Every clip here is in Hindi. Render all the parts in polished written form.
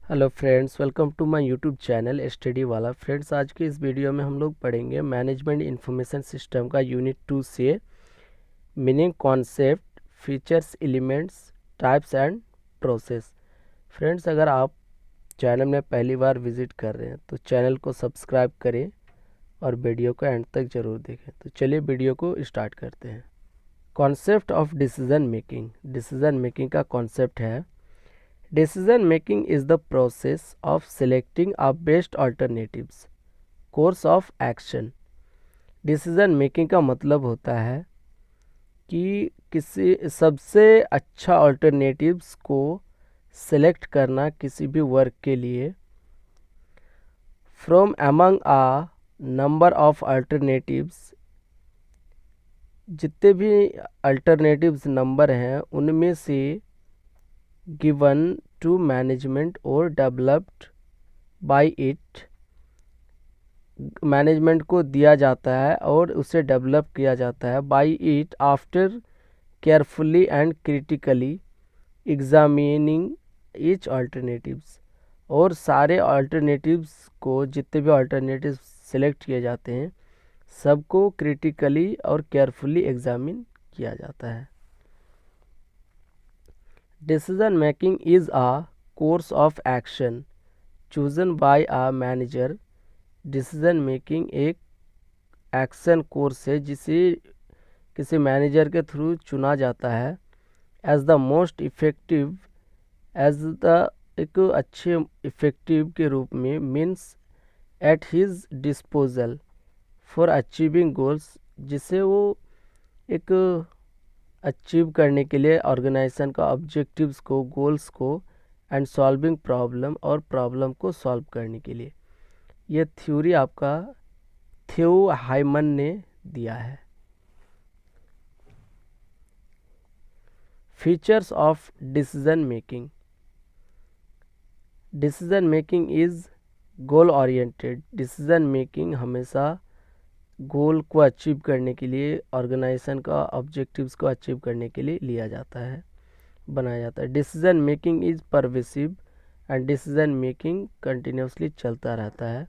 Hello friends, welcome to my YouTube channel study वाला। फ्रेंड्स, आज के इस वीडियो में हम लोग पढ़ेंगे मैनेजमेंट इंफॉर्मेशन सिस्टम का यूनिट 2 से meaning, concept, features, elements, types and process. Friends, अगर आप चैनल में पहली बार विजिट कर रहे हैं तो चैनल को सब्सक्राइब करें और वीडियो को एंड तक ज़रूर देखें। तो चलिए वीडियो को स्टार्ट करते हैं। Concept of decision making. Decision making का कॉन्सेप्ट है Decision making is the process of selecting a best alternatives course of action। Decision making का मतलब होता है कि किसी सबसे अच्छा alternatives को select करना किसी भी वर्क के लिए from among a number of alternatives। जितने भी alternatives नंबर हैं उनमें से given to management or developed by it। Management को दिया जाता है और उसे डेवलप किया जाता है by it after carefully and critically examining each alternatives। और सारे alternatives को, जितने भी alternatives सेलेक्ट किए जाते हैं, सबको क्रिटिकली और केयरफुली एग्जामिन किया जाता है। Decision making is a course of action chosen by a manager। Decision making एक एक्शन कोर्स है जिसे किसी मैनेजर के थ्रू चुना जाता है as the most effective, as the एक अच्छे इफ़ेक्टिव के रूप में, means at his disposal for achieving goals, जिसे वो एक अचीव करने के लिए ऑर्गेनाइजेशन का ऑब्जेक्टिव्स को, गोल्स को, एंड सॉल्विंग प्रॉब्लम, और प्रॉब्लम को सॉल्व करने के लिए। ये थ्योरी आपका थियो हाइमन ने दिया है। Features of decision making. Decision making is goal oriented. Decision making हमेशा गोल को अचीव करने के लिए, ऑर्गेनाइजेशन का ऑब्जेक्टिव्स को अचीव करने के लिए लिया जाता है, बनाया जाता है। Decision making is pervasive and decision making continuously चलता रहता है।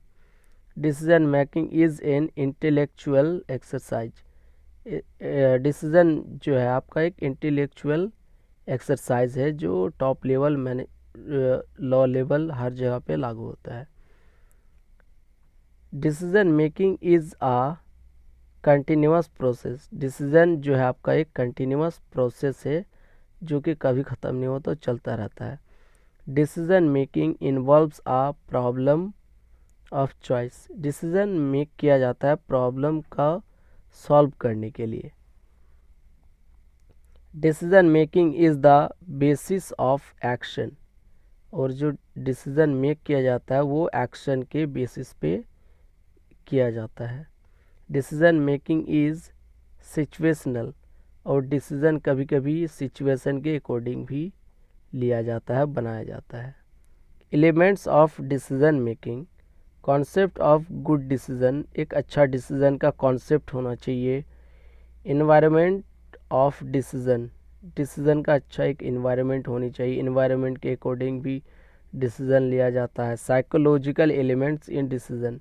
Decision making is an intellectual exercise. Decision जो है आपका एक इंटेलेक्चुअल एक्सरसाइज है जो टॉप लेवल, मैंने लॉ लेवल, हर जगह पे लागू होता है। Decision making is a continuous process. Decision जो है आपका एक कंटिन्यूस प्रोसेस है जो कि कभी ख़त्म नहीं होता, चलता रहता है। Decision making involves a problem of choice. Decision make किया जाता है प्रॉब्लम का सॉल्व करने के लिए। Decision making is the basis of action. और जो डिसीजन मेक किया जाता है वो एक्शन के बेसिस पे किया जाता है। Decision making is situational. और डिसीजन कभी कभी सिचुएशन के अकॉर्डिंग भी लिया जाता है, बनाया जाता है। Elements of decision making. Concept of good decision. एक अच्छा डिसीजन का कॉन्सेप्ट होना चाहिए। Environment of decision. डिसीजन का अच्छा एक इन्वायरमेंट होनी चाहिए, इन्वायरमेंट के अकॉर्डिंग भी डिसीजन लिया जाता है। Psychological elements in decision.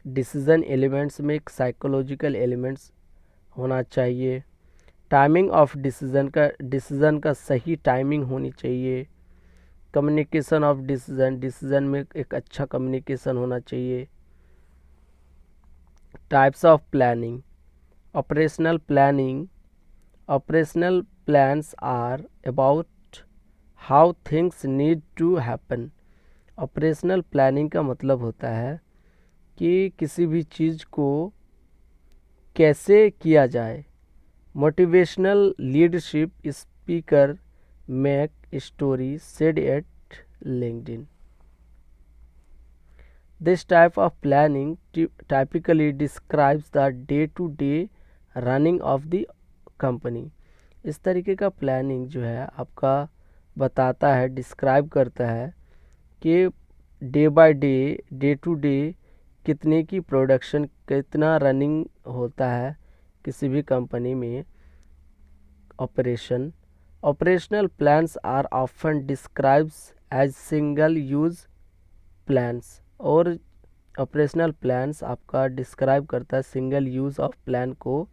Decision elements में एक साइकोलॉजिकल एलिमेंट्स होना चाहिए। टाइमिंग ऑफ डिसीजन का सही टाइमिंग होनी चाहिए। Communication of decision. डिसीजन में एक अच्छा कम्युनिकेशन होना चाहिए। Types of planning. Operational planning. Operational plans are about how things need to happen. Operational planning का मतलब होता है कि किसी भी चीज़ को कैसे किया जाए। Motivational leadership speaker make story said at LinkedIn. This type of planning typically describes the day-to-day running of the company। इस तरीके का प्लानिंग जो है आपका बताता है, डिस्क्राइब करता है कि day by day, day to day कितने की प्रोडक्शन, कितना रनिंग होता है किसी भी कंपनी में operation. Operational plans are often described as single use plans, और ऑपरेशनल प्लान्स आपका डिस्क्राइब करता है सिंगल यूज़ ऑफ प्लान को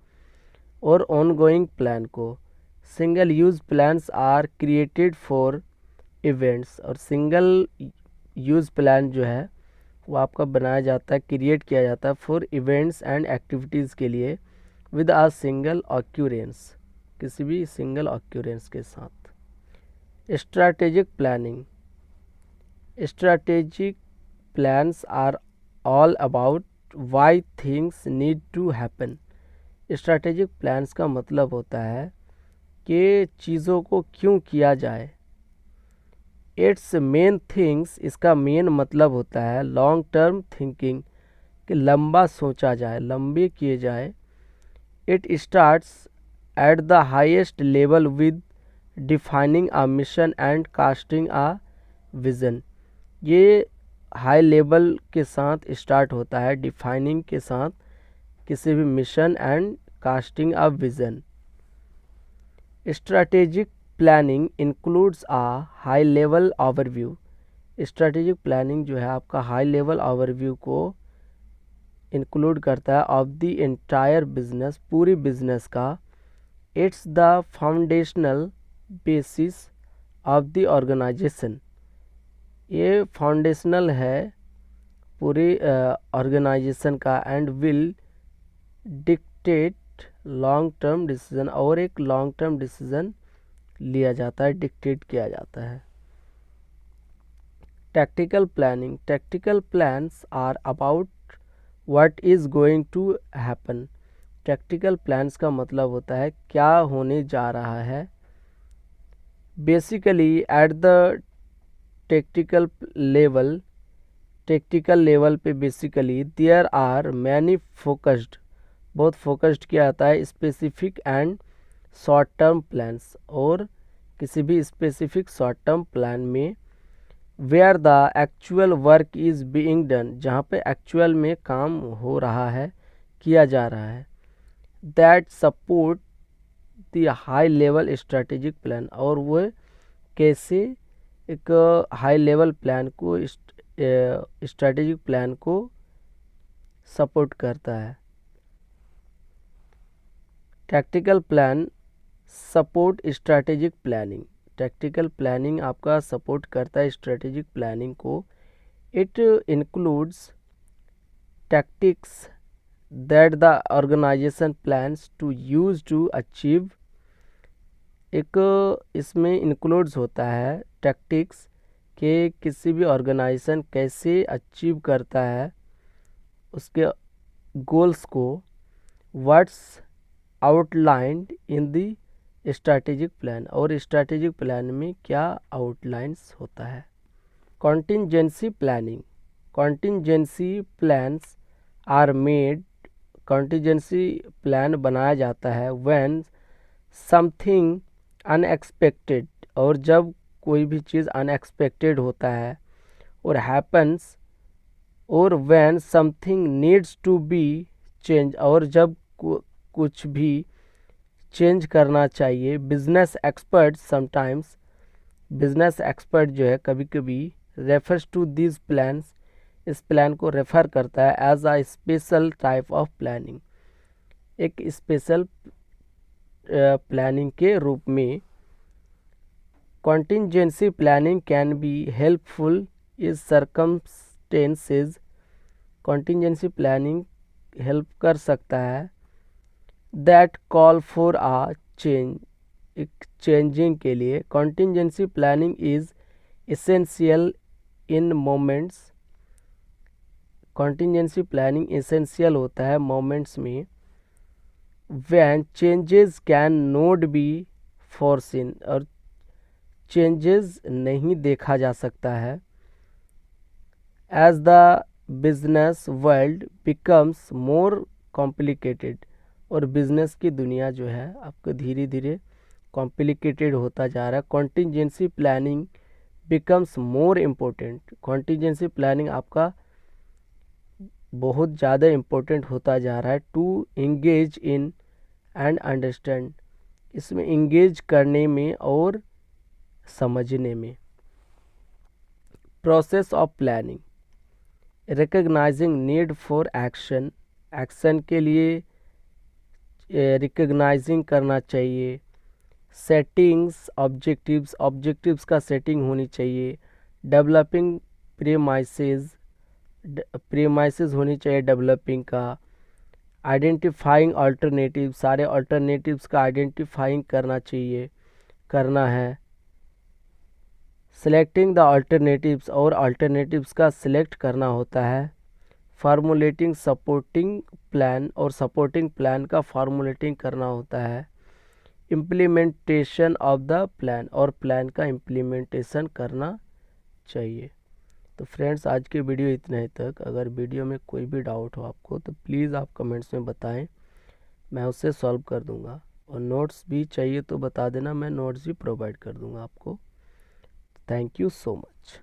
और ऑनगोइंग प्लान को। Single use plans are created for events, और सिंगल यूज़ प्लान जो है वो आपका बनाया जाता है, क्रिएट किया जाता है फॉर इवेंट्स एंड एक्टिविटीज़ के लिए विद आ सिंगल ऑक्यूरेंस, किसी भी सिंगल ऑक्यूरेंस के साथ। Strategic planning, strategic plans are all about why things need to happen. Strategic plans का मतलब होता है कि चीज़ों को क्यों किया जाए। इट्स मेन थिंग्स, इसका मेन मतलब होता है लॉन्ग टर्म थिंकिंग, कि लंबा सोचा जाए, लंबे किए जाए। It starts at the highest level with defining a mission and casting a vision. ये हाई लेवल के साथ स्टार्ट होता है, डिफाइनिंग के साथ किसी भी mission and casting a vision. Strategic planning includes a high level overview. Strategic planning जो है आपका हाई लेवल ओवरव्यू को इंक्लूड करता है ऑफ द एंटायर बिजनेस, पूरी बिजनेस का। It's the foundational basis of the organization, ये फाउंडेशनल है पूरी ऑर्गेनाइजेशन का, and will dictate long term decision, और एक लॉन्ग टर्म डिसीजन लिया जाता है, डिक्टेट किया जाता है। Tactical planning, tactical plans are about what is going to happen. Tactical plans का मतलब होता है क्या होने जा रहा है। Basically at the tactical level, tactical level पे basically there are many focused, बहुत फोकस्ड किया जाता है specific and short term plans, और किसी भी स्पेसिफिक शॉर्ट टर्म प्लान में where the actual work is being done, जहाँ पे एक्चुअल में काम हो रहा है, किया जा रहा है। That support the high level strategic plan, और वो कैसे एक हाई लेवल प्लान को, स्ट्रैटेजिक प्लान को सपोर्ट करता है। Tactical plan support strategic planning, tactical planning आपका सपोर्ट करता है स्ट्रैटेजिक प्लानिंग को। It includes tactics that the organization plans to use to achieve, एक इसमें इंक्लूड्स होता है टैक्टिक्स के किसी भी ऑर्गेनाइजेशन कैसे अचीव करता है उसके गोल्स को। What's outlined in the strategic plan, और स्ट्रैटेजिक प्लान में क्या आउटलाइंस होता है। Contingency planning, contingency plans are made, contingency plan बनाया जाता है व्हेन समथिंग अनएक्सपेक्टेड, और जब कोई भी चीज़ अनएक्सपेक्टेड होता है, और हैपन्स, और when something needs to be change, और जब कुछ भी चेंज करना चाहिए। Business expert sometimes, business expert जो है कभी कभी रेफर्स टू दिस प्लान्स, इस प्लान को रेफर करता है as a special type of planning, एक स्पेशल प्लानिंग के रूप में। Contingency planning can be helpful is circumstances, contingency planning help कर सकता है that call for a change, एक चेंजिंग के लिए। कॉन्टिंजेंसी planning is essential in moments, contingency planning essential होता है मोमेंट्स में when changes can not be foreseen, और चेंजेस नहीं देखा जा सकता है। As the business world becomes more complicated, और बिजनेस की दुनिया जो है आपको धीरे धीरे कॉम्प्लिकेटेड होता जा रहा है। Contingency planning becomes more important, contingency planning आपका बहुत ज़्यादा इम्पोर्टेंट होता जा रहा है। To engage in and understand, इसमें इंगेज करने में और समझने में। Process of planning, recognizing need for action, action के लिए रिकग्नाइजिंग करना चाहिए। सेटिंग्स ऑब्जेक्टिव्स, ऑब्जेक्टिव्स का सेटिंग होनी चाहिए। डेवलपिंग प्रीमाइसेस, प्रीमाइसेस होनी चाहिए डेवलपिंग का। आइडेंटिफाइंग अल्टरनेटिव, सारे अल्टरनेटिव्स का आइडेंटिफाइंग करना है। सेलेक्टिंग द अल्टरनेटिव्स, और अल्टरनेटिव्स का सिलेक्ट करना होता है। फार्मूलेटिंग सपोर्टिंग प्लान, और सपोर्टिंग प्लान का फार्मूलेटिंग करना होता है। इम्प्लीमेंटेशन ऑफ द प्लान, और प्लान का इम्प्लीमेंटेशन करना चाहिए। तो फ्रेंड्स, आज की वीडियो इतना ही तक। अगर वीडियो में कोई भी डाउट हो आपको तो प्लीज़ आप कमेंट्स में बताएं, मैं उससे सॉल्व कर दूंगा। और नोट्स भी चाहिए तो बता देना, मैं नोट्स भी प्रोवाइड कर दूंगा आपको। Thank you so much.